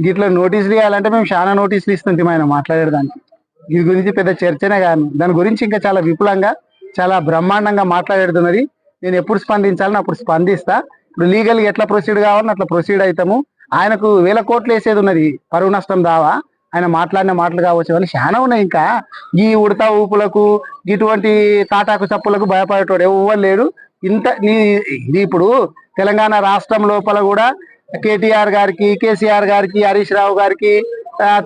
గిట్లా నోటీసులు ఇవ్వాలంటే మేము చాలా నోటీసులు ఇస్తుంటాం ఆయన మాట్లాడేదానికి. దీని గురించి పెద్ద చర్చనే కాదు, దాని గురించి ఇంకా చాలా విపులంగా చాలా బ్రహ్మాండంగా మాట్లాడేడుతున్నది. నేను ఎప్పుడు స్పందించాలని అప్పుడు స్పందిస్తా. ఇప్పుడు లీగల్గా ఎట్లా ప్రొసీడ్ కావాలని అట్లా ప్రొసీడ్ అవుతాము. ఆయనకు 1000 కోట్లు వేసేది ఉన్నది పరువు నష్టం దావా. ఆయన మాట్లాడిన మాటలు కావచ్చు అని చాలా ఉన్నాయి. ఇంకా ఈ ఉడతా ఊపులకు ఇటువంటి తాటాకు చప్పులకు భయపడేటోడు ఎవరు లేడు. ఇది ఇప్పుడు తెలంగాణ రాష్ట్రం లోపల కూడా కేటీఆర్ గారికి, కేసీఆర్ గారికి, హరీష్ రావు గారికి,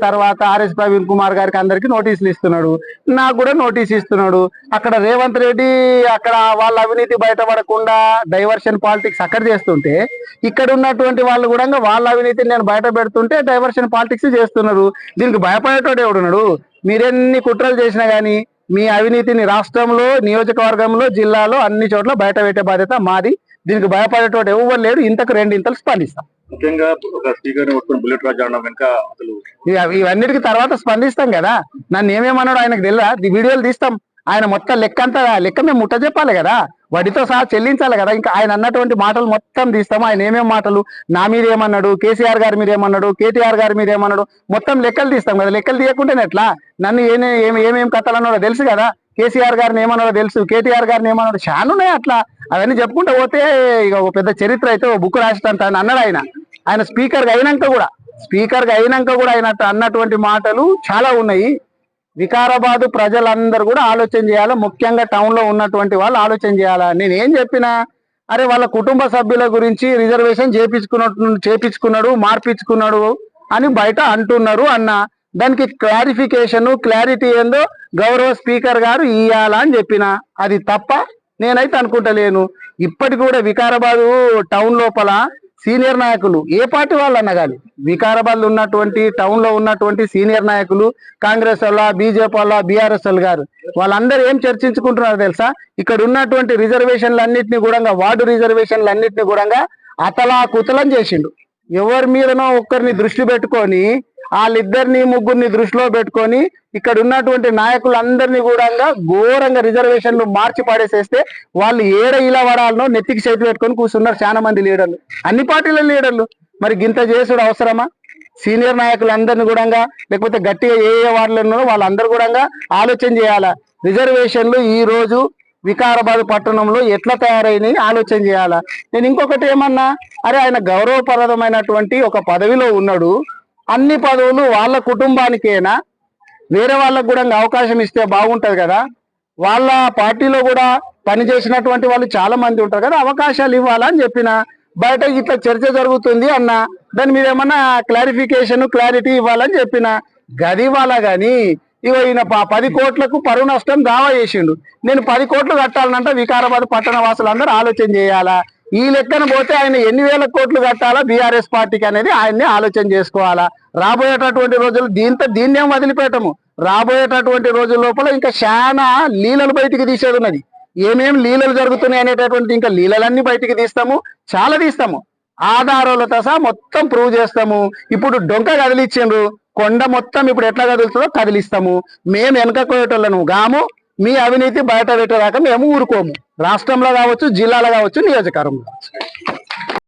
తర్వాత ఆర్ఎస్ ప్రవీణ్ కుమార్ గారికి అందరికి నోటీసులు ఇస్తున్నాడు. నాకు కూడా నోటీస్ ఇస్తున్నాడు. అక్కడ రేవంత్ రెడ్డి అక్కడ వాళ్ళ అవినీతి బయటపడకుండా డైవర్షన్ పాలిటిక్స్ అక్కడ చేస్తుంటే, ఇక్కడ ఉన్నటువంటి వాళ్ళు కూడా వాళ్ళ అవినీతిని నేను బయట పెడుతుంటే డైవర్షన్ పాలిటిక్స్ చేస్తున్నారు. దీనికి భయపడేటోడు ఎవడున్నాడు? మీరెన్ని కుట్రలు చేసినా గానీ మీ అవినీతిని రాష్ట్రంలో, నియోజకవర్గంలో, జిల్లాలో అన్ని చోట్ల బయట పెట్టే బాధ్యత మాది. దీనికి భయపడేటోడు ఎవరు లేడు. ఇంతకు 2 ఇంతలు స్పందిస్తాం. ముఖ్యంగా ఒక స్పీకర్ బుల్లెట్ రాజు వెనక అసలు ఇవన్నిటికి తర్వాత స్పందిస్తాం కదా. నన్ను ఏమేమన్నాడు ఆయనకు తెలియదా? వీడియోలు తీస్తాం. ఆయన మొత్తం లెక్క మేము ముట్ట చెప్పాలి కదా, వడ్డీతో సహా చెల్లించాలి కదా. ఇంకా ఆయన అన్నటువంటి మాటలు మొత్తం తీస్తాము. ఆయన ఏమేమి మాటలు నా మీద ఏమన్నాడు, కేసీఆర్ గారి మీద ఏమన్నాడు, కేటీఆర్ గారి మీద ఏమన్నాడు, మొత్తం లెక్కలు తీస్తాం కదా. లెక్కలు తీయకుంటేనే ఎట్లా? నన్ను ఏమేమి కథలు అన్నాడో తెలుసు కదా. కేసీఆర్ గారిని ఏమన్నాడో తెలుసు, కేటీఆర్ గారిని ఏమన్నాడు, చాలా ఉన్నాయి అట్లా. అవన్నీ చెప్పుకుంటూ పోతే ఇక ఒక పెద్ద చరిత్ర అయితే ఓ బుక్ రాసినంత అన్నాడు ఆయన స్పీకర్గా అయినాక కూడా ఆయన అన్నటువంటి మాటలు చాలా ఉన్నాయి. వికారాబాద్ ప్రజలందరూ కూడా ఆలోచన చేయాలి. ముఖ్యంగా టౌన్ లో ఉన్నటువంటి వాళ్ళు ఆలోచన చేయాలా. నేను ఏం చెప్పినా, అరే వాళ్ళ కుటుంబ సభ్యుల గురించి రిజర్వేషన్ చేపించుకున్నాడు, మార్పించుకున్నాడు అని బయట అంటున్నారు అన్న. దానికి క్లారిటీ ఏందో గౌరవ స్పీకర్ గారు ఇయ్యాలా అని చెప్పిన. అది తప్ప నేనైతే అనుకుంటలేను. ఇప్పటికి కూడా వికారాబాద్ టౌన్ లోపల సీనియర్ నాయకులు, ఏ పార్టీ వాళ్ళు అన్నా కానీ, వికారాబాద్ ఉన్నటువంటి టౌన్ లో ఉన్నటువంటి సీనియర్ నాయకులు, కాంగ్రెస్ వాళ్ళ, బీజేపీ వాళ్ళ, బీఆర్ఎస్ వాళ్ళు గారు, వాళ్ళందరూ ఏం చర్చించుకుంటున్నారు తెలుసా? ఇక్కడ ఉన్నటువంటి రిజర్వేషన్లు అన్నింటినీ కూడా, వార్డు రిజర్వేషన్లు అన్నింటినీ కూడా అతలా కుతలం చేసిండు. ఎవరి మీదనో ఒక్కరిని దృష్టి పెట్టుకొని, వాళ్ళిద్దరిని ముగ్గురిని దృష్టిలో పెట్టుకొని ఇక్కడ ఉన్నటువంటి నాయకులందరినీ కూడా ఘోరంగా రిజర్వేషన్లు మార్చి పడేసేస్తే వాళ్ళు ఏడ ఇలా పడాలనో నెత్తికి చేతి పెట్టుకొని కూర్చున్నారు చాలా మంది లీడర్లు, అన్ని పార్టీల లీడర్లు. మరి గింత చేసుడు అవసరమా? సీనియర్ నాయకులందరినీ కూడా, లేకపోతే గట్టిగా ఏ వార్డులు ఉన్నారో వాళ్ళందరూ కూడా ఆలోచన చేయాలా. రిజర్వేషన్లు ఈ రోజు వికారాబాద్ పట్టణంలో ఎట్లా తయారైనాయి ఆలోచన చేయాలా. నేను ఇంకొకటి ఏమన్నా, అరే ఆయన గౌరవప్రదమైనటువంటి ఒక పదవిలో ఉన్నాడు, అన్ని పదవులు వాళ్ళ కుటుంబానికేనా, వేరే వాళ్ళకు కూడా అవకాశం ఇస్తే బాగుంటది కదా. వాళ్ళ పార్టీలో కూడా పనిచేసినటువంటి వాళ్ళు చాలా మంది ఉంటారు కదా, అవకాశాలు ఇవ్వాలని చెప్పిన. బయట ఇట్లా చర్చ జరుగుతుంది అన్న, దాని మీద ఏమన్నా క్లారిటీ ఇవ్వాలని చెప్పిన. గది ఇవ్వాలా గాని ఇగో ఈయన 10 కోట్లకు పరువు నష్టం దావా చేసిండు. నేను 10 కోట్లు కట్టాలనంట వికారాబాద్ పట్టణ వాసులందరూ ఆలోచన చేయాలా. ఈ లెక్కన పోతే ఆయన ఎన్ని వేల కోట్లు కట్టాలా బీఆర్ఎస్ పార్టీకి అనేది ఆయన్ని ఆలోచన చేసుకోవాలా. రాబోయేటటువంటి రోజులు దీన్నేం వదిలిపెట్టము. రాబోయేటటువంటి రోజుల లోపల ఇంకా చాలా లీలలు బయటికి తీసేది ఉన్నది. ఏమేమి లీలలు జరుగుతున్నాయి అనేటటువంటి ఇంకా లీలలన్నీ బయటికి తీస్తాము, చాలా తీస్తాము. ఆధారాలతో సహా మొత్తం ప్రూవ్ చేస్తాము. ఇప్పుడు డొంక కదిలిచ్చిండ్రు, కొండ మొత్తం ఇప్పుడు ఎట్లా కదులుతుందో కదిలిస్తాము. మేము వెనకపోయేటోళ్ళను గాము. మీ అవినీతి బయట పెట్టేదాకా మేము ఊరుకోము. రాష్ట్రంలో కావచ్చు, జిల్లాలో కావచ్చు, నియోజకవర్గంలో కావచ్చు.